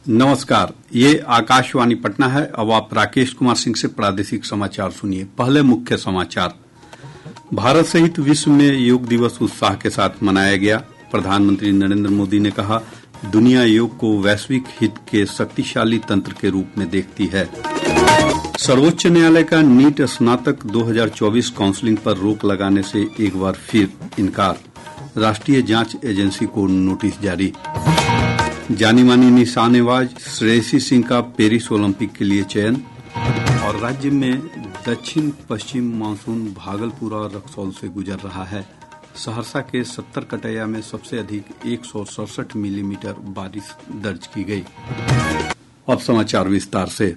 नमस्कार, ये आकाशवाणी पटना है। अब आप राकेश कुमार सिंह से प्रादेशिक समाचार सुनिए। पहले मुख्य समाचार। भारत सहित विश्व में योग दिवस उत्साह के साथ मनाया गया। प्रधानमंत्री नरेंद्र मोदी ने कहा, दुनिया योग को वैश्विक हित के शक्तिशाली तंत्र के रूप में देखती है। सर्वोच्च न्यायालय का नीट स्नातक 2024 काउंसलिंग पर रोक लगाने से एक बार फिर इनकार। राष्ट्रीय जांच एजेंसी को नोटिस जारी। जानी मानी निशानेबाज श्रेयसी सिंह का पेरिस ओलंपिक के लिए चयन। और राज्य में दक्षिण पश्चिम मानसून भागलपुर और रक्सौल से गुजर रहा है। सहरसा के 70 कटैया में सबसे अधिक 167 मिलीमीटर बारिश दर्ज की गई। अब समाचार विस्तार से।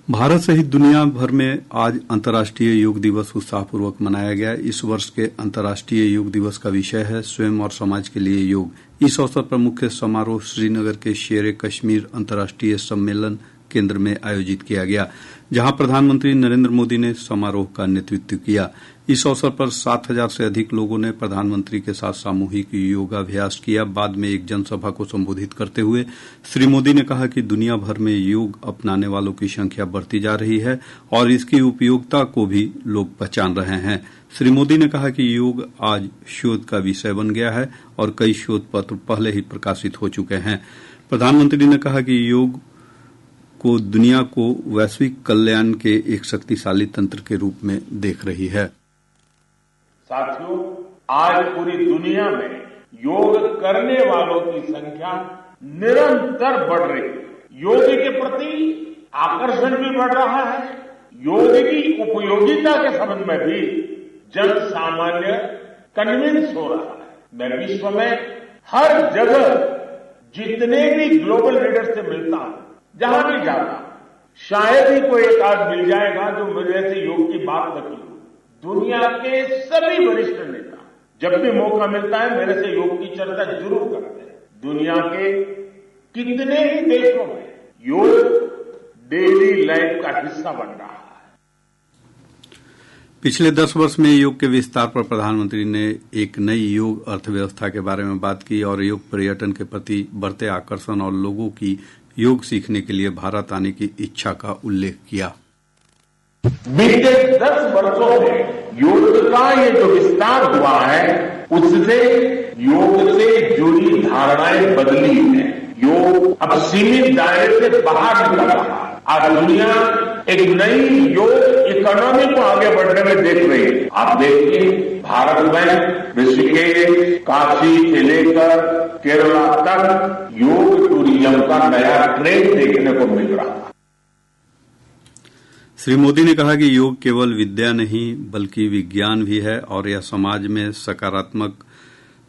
भारत सहित दुनिया भर में आज अंतर्राष्ट्रीय योग दिवस उत्साहपूर्वक मनाया गया। इस वर्ष के अंतर्राष्ट्रीय योग दिवस का विषय है स्वयं और समाज के लिए योग। इस अवसर पर मुख्य समारोह श्रीनगर के शेर कश्मीर अंतर्राष्ट्रीय सम्मेलन केंद्र में आयोजित किया गया, जहां प्रधानमंत्री नरेंद्र मोदी ने समारोह का नेतृत्व किया। इस अवसर पर 7,000 से अधिक लोगों ने प्रधानमंत्री के साथ सामूहिक योगाभ्यास किया। बाद में एक जनसभा को संबोधित करते हुए श्री मोदी ने कहा कि दुनिया भर में योग अपनाने वालों की संख्या बढ़ती जा रही है और इसकी उपयोगिता को भी लोग पहचान रहे हैं। श्री मोदी ने कहा कि योग आज शोध का विषय बन गया है और कई शोध पत्र पहले ही प्रकाशित हो चुके हैं। प्रधानमंत्री ने कहा कि योग को दुनिया को वैश्विक कल्याण के एक शक्तिशाली तंत्र के रूप में देख रही है। साथियों, आज पूरी दुनिया में योग करने वालों की संख्या निरंतर बढ़ रही है। योग के प्रति आकर्षण भी बढ़ रहा है। योग की उपयोगिता के संबंध में भी जन सामान्य कन्विंस हो रहा है। मैं विश्व में हर जगह जितने भी ग्लोबल लीडर से मिलता हूं, जहां भी जाता, शायद ही कोई एक आध मिल जाएगा जो मेरे से योग की बात न की हो। दुनिया के सभी वरिष्ठ नेता जब भी मौका मिलता है मेरे से योग की चर्चा जरूर करते हैं। दुनिया के कितने ही देशों में योग डेली लाइफ का हिस्सा बन रहा है। पिछले 10 वर्ष में योग के विस्तार पर प्रधानमंत्री ने एक नई योग अर्थव्यवस्था के बारे में बात की और योग पर्यटन के प्रति बढ़ते आकर्षण और लोगों की योग सीखने के लिए भारत आने की इच्छा का उल्लेख किया। बीते 10 वर्षों में योग का ये जो विस्तार हुआ है, उससे योग से जुड़ी धारणाएं बदली हैं। योग अब सीमित दायरे से बाहर निकल रहा है। आज दुनिया एक नई योग इकोनॉमी को आगे बढ़ने में देख रही है। आप देखिए, भारत में ऋषिकेश, काशी से लेकर केरला तक योग टूरिज्म का नया ट्रेंड देखने को मिल रहा है। श्री मोदी ने कहा कि योग केवल विद्या नहीं बल्कि विज्ञान भी है और यह समाज में सकारात्मक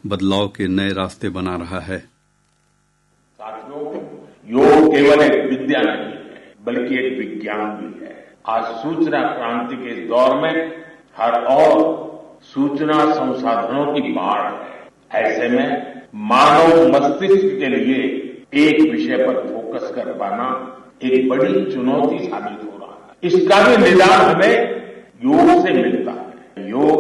बदलाव के नए रास्ते बना रहा है। साथियों, योग केवल एक विद्या नहीं है बल्कि एक विज्ञान भी है। आज सूचना क्रांति के इस दौर में हर ओर सूचना संसाधनों की बाढ़ है। ऐसे में मानव मस्तिष्क के लिए एक विषय पर फोकस कर पाना एक बड़ी चुनौती साबित हो रहा है। इसका भी निदान हमें योग से मिलता है। योग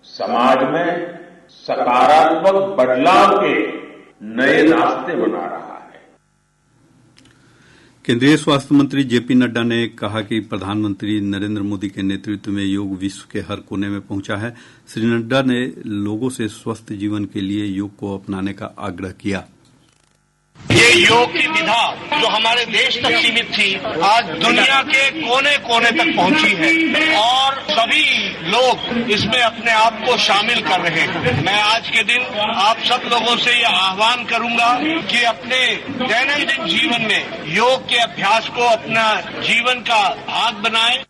समाज में सकारात्मक बदलाव के नए रास्ते बना रहा है। केंद्रीय स्वास्थ्य मंत्री जेपी नड्डा ने कहा कि प्रधानमंत्री नरेंद्र मोदी के नेतृत्व में योग विश्व के हर कोने में पहुंचा है। श्री नड्डा ने लोगों से स्वस्थ जीवन के लिए योग को अपनाने का आग्रह किया। ये योग की विधा जो हमारे देश तक सीमित थी, आज दुनिया के कोने कोने तक पहुंची है और सभी लोग इसमें अपने आप को शामिल कर रहे हैं। मैं आज के दिन आप सब लोगों से यह आह्वान करूंगा कि अपने दैनंदिन जीवन में योग के अभ्यास को अपना जीवन का भाग बनाएं।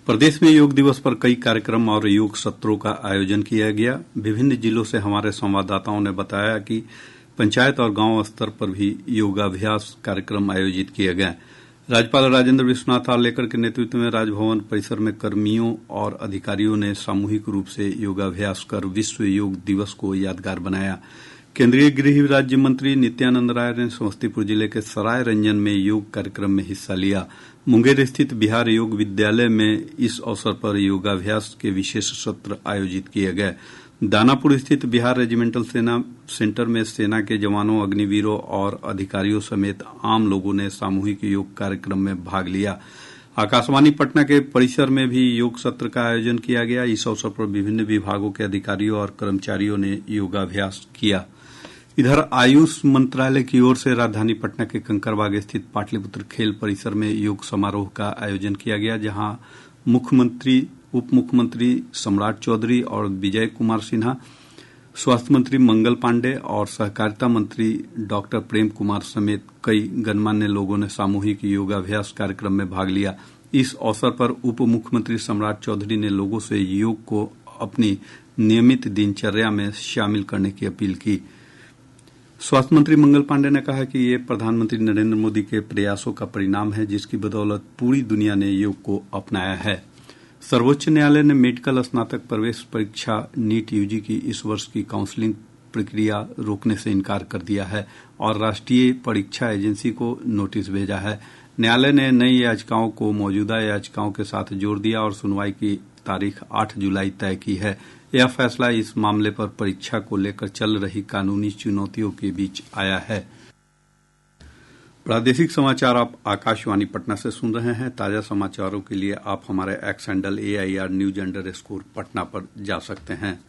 प्रदेश में योग दिवस पर कई कार्यक्रम और योग सत्रों का आयोजन किया गया। विभिन्न जिलों से हमारे संवाददाताओं ने बताया कि पंचायत और गांव स्तर पर भी योगाभ्यास कार्यक्रम आयोजित किए गए। राज्यपाल राजेंद्र विश्वनाथ आर्लेकर के नेतृत्व में राजभवन परिसर में कर्मियों और अधिकारियों ने सामूहिक रूप से योगाभ्यास कर विश्व योग दिवस को यादगार बनाया। केंद्रीय गृह राज्य मंत्री नित्यानंद राय ने समस्तीपुर जिले के सराय रंजन में योग कार्यक्रम में हिस्सा लिया। मुंगेर स्थित बिहार योग विद्यालय में इस अवसर पर योगाभ्यास के विशेष सत्र आयोजित किए गए। दानापुर स्थित बिहार रेजिमेंटल सेना सेंटर में सेना के जवानों, अग्निवीरों और अधिकारियों समेत आम लोगों ने सामूहिक योग कार्यक्रम में भाग लिया। आकाशवाणी पटना के परिसर में भी योग सत्र का आयोजन किया गया। इस अवसर पर विभिन्न विभागों के अधिकारियों और कर्मचारियों ने योगाभ्यास किया। इधर आयुष मंत्रालय की ओर से राजधानी पटना के कंकड़बाग स्थित पाटलिपुत्र खेल परिसर में योग समारोह का आयोजन किया गया, जहां मुख्यमंत्री, उप मुख्यमंत्री सम्राट चौधरी और विजय कुमार सिन्हा, स्वास्थ्य मंत्री मंगल पांडेय और सहकारिता मंत्री डॉक्टर प्रेम कुमार समेत कई गणमान्य लोगों ने सामूहिक योगाभ्यास कार्यक्रम में भाग लिया। इस अवसर पर उप मुख्यमंत्री सम्राट चौधरी ने लोगों से योग को अपनी नियमित दिनचर्या में शामिल करने की अपील की। स्वास्थ्य मंत्री मंगल पांडेय ने कहा कि ये प्रधानमंत्री नरेंद्र मोदी के प्रयासों का परिणाम है, जिसकी बदौलत पूरी दुनिया ने योग को अपनाया है। सर्वोच्च न्यायालय ने मेडिकल स्नातक प्रवेश परीक्षा नीट यूजी की इस वर्ष की काउंसलिंग प्रक्रिया रोकने से इनकार कर दिया है और राष्ट्रीय परीक्षा एजेंसी को नोटिस भेजा है। न्यायालय ने नई याचिकाओं को मौजूदा याचिकाओं के साथ जोड़ दिया और सुनवाई की तारीख 8 जुलाई तय की है। यह फैसला इस मामले पर परीक्षा को लेकर चल रही कानूनी चुनौतियों के बीच आया है। प्रादेशिक समाचार आप आकाशवाणी पटना से सुन रहे हैं। ताजा समाचारों के लिए आप हमारे एक्स हैंडल AIR_News_ पटना पर जा सकते हैं।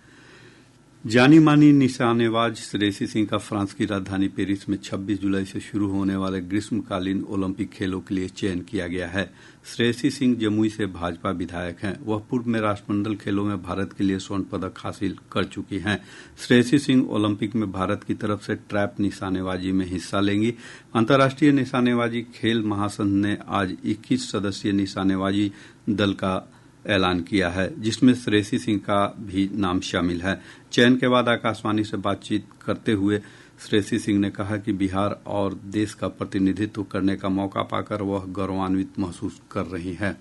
जानी मानी निशानेबाज श्रेयसी सिंह का फ्रांस की राजधानी पेरिस में 26 जुलाई से शुरू होने वाले ग्रीष्मकालीन ओलंपिक खेलों के लिए चयन किया गया है। श्रेयसी सिंह जमुई से भाजपा विधायक हैं। वह पूर्व में राष्ट्रमंडल खेलों में भारत के लिए स्वर्ण पदक हासिल कर चुकी हैं। श्रेयसी सिंह ओलंपिक में भारत की तरफ से ट्रैप निशानेबाजी में हिस्सा लेंगी। अंतर्राष्ट्रीय निशानेबाजी खेल महासंघ ने आज 21 सदस्यीय निशानेबाजी दल का ऐलान किया है, जिसमें श्रेयसी सिंह का भी नाम शामिल है। चयन के बाद आकाशवाणी से बातचीत करते हुए श्रेयसी सिंह ने कहा कि बिहार और देश का प्रतिनिधित्व करने का मौका पाकर वह गौरवान्वित महसूस कर रही है।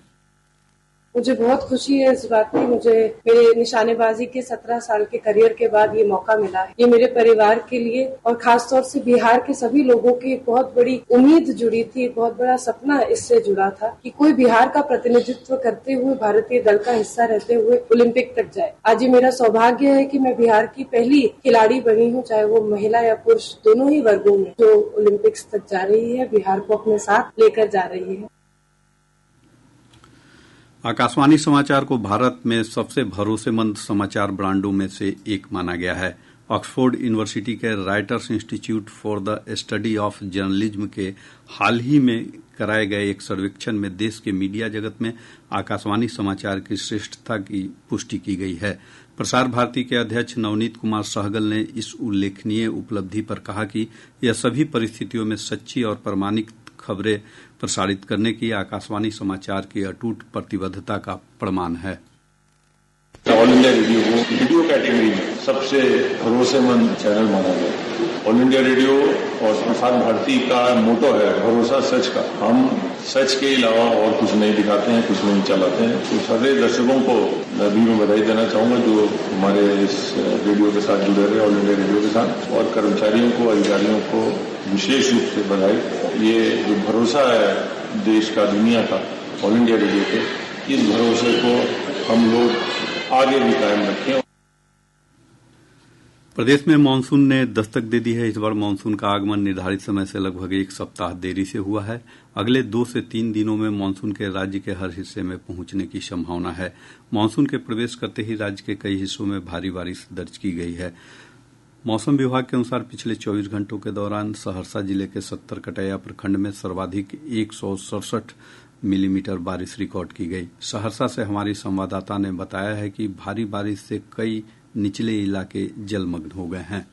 मुझे बहुत खुशी है इस बात की। मुझे मेरे निशानेबाजी के 17 साल के करियर के बाद ये मौका मिला है। ये मेरे परिवार के लिए और खासतौर से बिहार के सभी लोगों की एक बहुत बड़ी उम्मीद जुड़ी थी, एक बहुत बड़ा सपना इससे जुड़ा था कि कोई बिहार का प्रतिनिधित्व करते हुए भारतीय दल का हिस्सा रहते हुए ओलंपिक तक जाए। आज ये मेरा सौभाग्य है कि मैं बिहार की पहली खिलाड़ी बनी हूँ, चाहे वो महिला या पुरुष दोनों ही वर्गों में, जो ओलंपिक्स तक जा रही है, बिहार को अपने साथ लेकर जा रही है। आकाशवाणी समाचार को भारत में सबसे भरोसेमंद समाचार ब्रांडों में से एक माना गया है। ऑक्सफोर्ड यूनिवर्सिटी के writers institute for the study of journalism के हाल ही में कराए गए एक सर्वेक्षण में देश के मीडिया जगत में आकाशवाणी समाचार की श्रेष्ठता की पुष्टि की गई है। प्रसार भारती के अध्यक्ष नवनीत कुमार सहगल ने इस उल्लेखनीय उपलब्धि पर कहा कि यह सभी परिस्थितियों में सच्ची और प्रामाणिक खबरें प्रसारित करने की आकाशवाणी समाचार की अटूट प्रतिबद्धता का प्रमाण है। ऑल इंडिया रेडियो को वीडियो कैटेगरी में सबसे भरोसेमंद चैनल माना गया। ऑल इंडिया रेडियो और प्रसार भारती का मोटो है भरोसा सच का। हम सच के अलावा और कुछ नहीं दिखाते हैं, कुछ नहीं चलाते हैं। तो सारे दर्शकों को भी मैं बधाई देना चाहूंगा जो हमारे इस रेडियो के साथ जुड़े रहे, ऑल इंडिया रेडियो के साथ, और कर्मचारियों को, अधिकारियों को विशेष रूप से बधाई। ये जो भरोसा है देश का, दुनिया का, ऑल इंडिया रेडियो पे, इस भरोसे को हम लोग आगे भी कायम रखें। प्रदेश में मानसून ने दस्तक दे दी है। इस बार मानसून का आगमन निर्धारित समय से लगभग 1 सप्ताह देरी से हुआ है। अगले 2 से 3 दिनों में मानसून के राज्य के हर हिस्से में पहुंचने की संभावना है। मानसून के प्रवेश करते ही राज्य के कई हिस्सों में भारी बारिश दर्ज की गई है। मौसम विभाग के अनुसार पिछले 24 घंटों के दौरान सहरसा जिले के 70 कटैया प्रखंड में सर्वाधिक 167 मिलीमीटर बारिश रिकॉर्ड की गई। सहरसा से हमारी संवाददाता ने बताया है कि भारी बारिश से कई निचले इलाके जलमग्न हो गए हैं।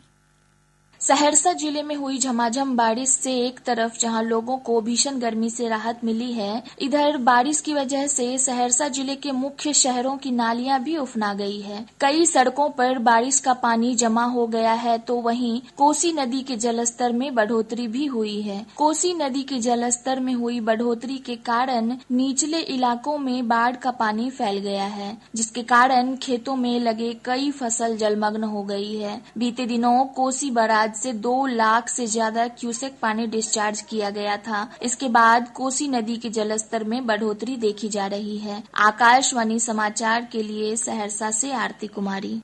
सहरसा जिले में हुई झमाझम बारिश से एक तरफ जहां लोगों को भीषण गर्मी से राहत मिली है, इधर बारिश की वजह से सहरसा जिले के मुख्य शहरों की नालियां भी उफना गई है। कई सड़कों पर बारिश का पानी जमा हो गया है, तो वहीं कोसी नदी के जलस्तर में बढ़ोतरी भी हुई है। कोसी नदी के जलस्तर में हुई बढ़ोतरी के कारण निचले इलाकों में बाढ़ का पानी फैल गया है, जिसके कारण खेतों में लगे कई फसल जलमग्न हो गई है। बीते दिनों कोसी बराज से 2 लाख से ज्यादा क्यूसेक पानी डिस्चार्ज किया गया था। इसके बाद कोसी नदी के जलस्तर में बढ़ोतरी देखी जा रही है। आकाशवाणी समाचार के लिए सहरसा से आरती कुमारी।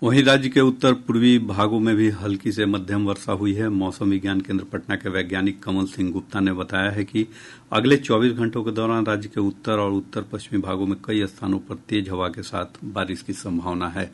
वहीं राज्य के उत्तर पूर्वी भागों में भी हल्की से मध्यम वर्षा हुई है। मौसम विज्ञान केंद्र पटना के वैज्ञानिक कमल सिंह गुप्ता ने बताया है कि अगले 24 घंटों के दौरान राज्य के उत्तर और उत्तर पश्चिमी भागों में कई स्थानों पर तेज हवा के साथ बारिश की संभावना है।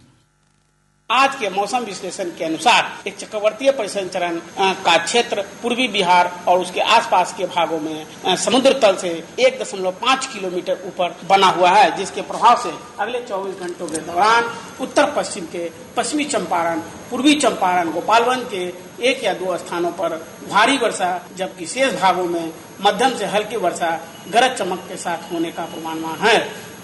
आज के मौसम विश्लेषण के अनुसार एक चक्रवर्तीय परिसंचरण का क्षेत्र पूर्वी बिहार और उसके आसपास के भागों में समुद्र तल से 1.5 किलोमीटर ऊपर बना हुआ है, जिसके प्रभाव से अगले 24 घंटों के दौरान उत्तर पश्चिम के पश्चिमी चंपारण, पूर्वी चंपारण, गोपालगंज के 1 या 2 स्थानों पर भारी वर्षा, जबकि शेष भागों में मध्यम से हल्की वर्षा गरज चमक के साथ होने का पूर्वानुमान है।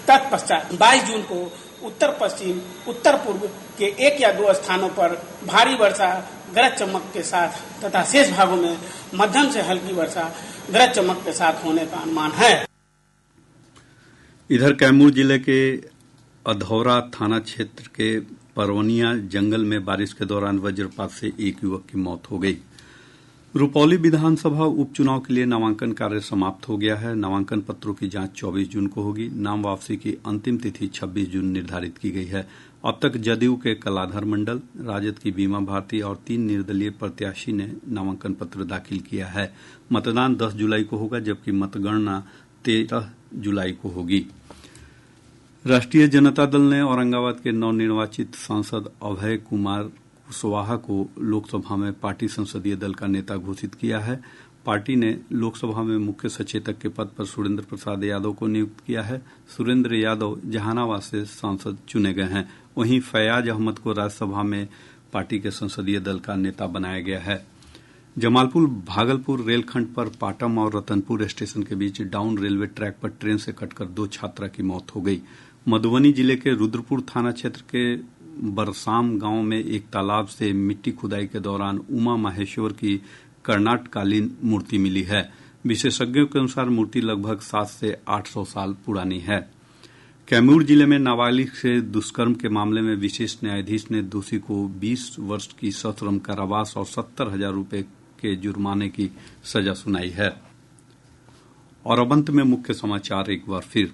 तत्पश्चात 22 जून को उत्तर पश्चिम, उत्तर पूर्व के 1 या 2 स्थानों पर भारी वर्षा गरज चमक के साथ तथा शेष भागों में मध्यम से हल्की वर्षा गरज चमक के साथ होने का अनुमान है। इधर कैमूर जिले के अधौरा थाना क्षेत्र के परवनिया जंगल में बारिश के दौरान वज्रपात से एक युवक की मौत हो गई। रुपौली विधानसभा उपचुनाव के लिए नामांकन कार्य समाप्त हो गया है। नामांकन पत्रों की जांच 24 जून को होगी। नाम वापसी की अंतिम तिथि 26 जून निर्धारित की गई है। अब तक जदयू के कलाधर मंडल, राजद की बीमा भारती और 3 निर्दलीय प्रत्याशी ने नामांकन पत्र दाखिल किया है। मतदान 10 जुलाई को होगा, जबकि मतगणना 13 जुलाई को होगी। राष्ट्रीय जनता दल ने औरंगाबाद के नवनिर्वाचित सांसद अभय कुमार कुशवाहा को लोकसभा में पार्टी संसदीय दल का नेता घोषित किया है। पार्टी ने लोकसभा में मुख्य सचेतक के पद पर सुरेंद्र प्रसाद यादव को नियुक्त किया है। सुरेंद्र यादव जहानाबाद से सांसद चुने गए हैं। वहीं फैयाज अहमद को राज्यसभा में पार्टी के संसदीय दल का नेता बनाया गया है। जमालपुर भागलपुर रेलखंड पर पाटम और रतनपुर स्टेशन के बीच डाउन रेलवे ट्रैक पर ट्रेन से कटकर 2 छात्रा की मौत हो गई। मधुबनी जिले के रुद्रपुर थाना क्षेत्र के बरसाम गांव में एक तालाब से मिट्टी खुदाई के दौरान उमा माहेश्वर की कर्नाटकालीन मूर्ति मिली है। विशेषज्ञों के अनुसार मूर्ति लगभग 700 से 800 साल पुरानी है। कैमूर जिले में नाबालिग से दुष्कर्म के मामले में विशेष न्यायाधीश ने दोषी को 20 वर्ष की सश्रम कारावास और 70,000 रुपये के जुर्माने की सजा सुनाई है। और अब अंत में मुख्य समाचार एक बार फिर।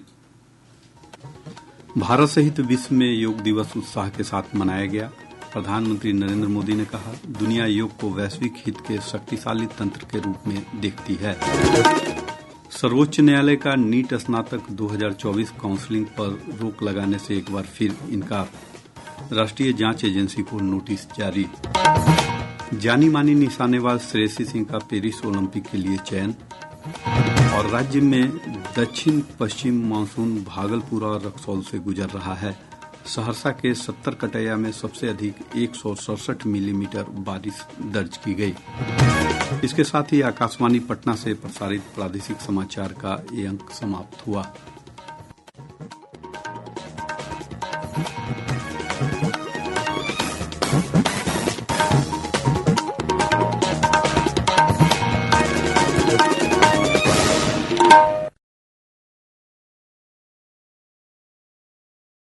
भारत सहित विश्व में योग दिवस उत्साह के साथ मनाया गया। प्रधानमंत्री नरेंद्र मोदी ने कहा, दुनिया योग को वैश्विक हित के शक्तिशाली तंत्र के रूप में देखती है। सर्वोच्च न्यायालय का नीट स्नातक 2024 काउंसलिंग पर रोक लगाने से एक बार फिर इनकार। राष्ट्रीय जांच एजेंसी को नोटिस जारी। जानी मानी निशानेबाज श्रेयसी सिंह का पेरिस ओलंपिक के लिए चयन। और राज्य में दक्षिण पश्चिम मानसून भागलपुर और रक्सौल से गुजर रहा है। सहरसा के 70 कटैया में सबसे अधिक 167 मिलीमीटर बारिश दर्ज की गई। इसके साथ ही आकाशवाणी पटना से प्रसारित प्रादेशिक समाचार का ये अंक समाप्त हुआ।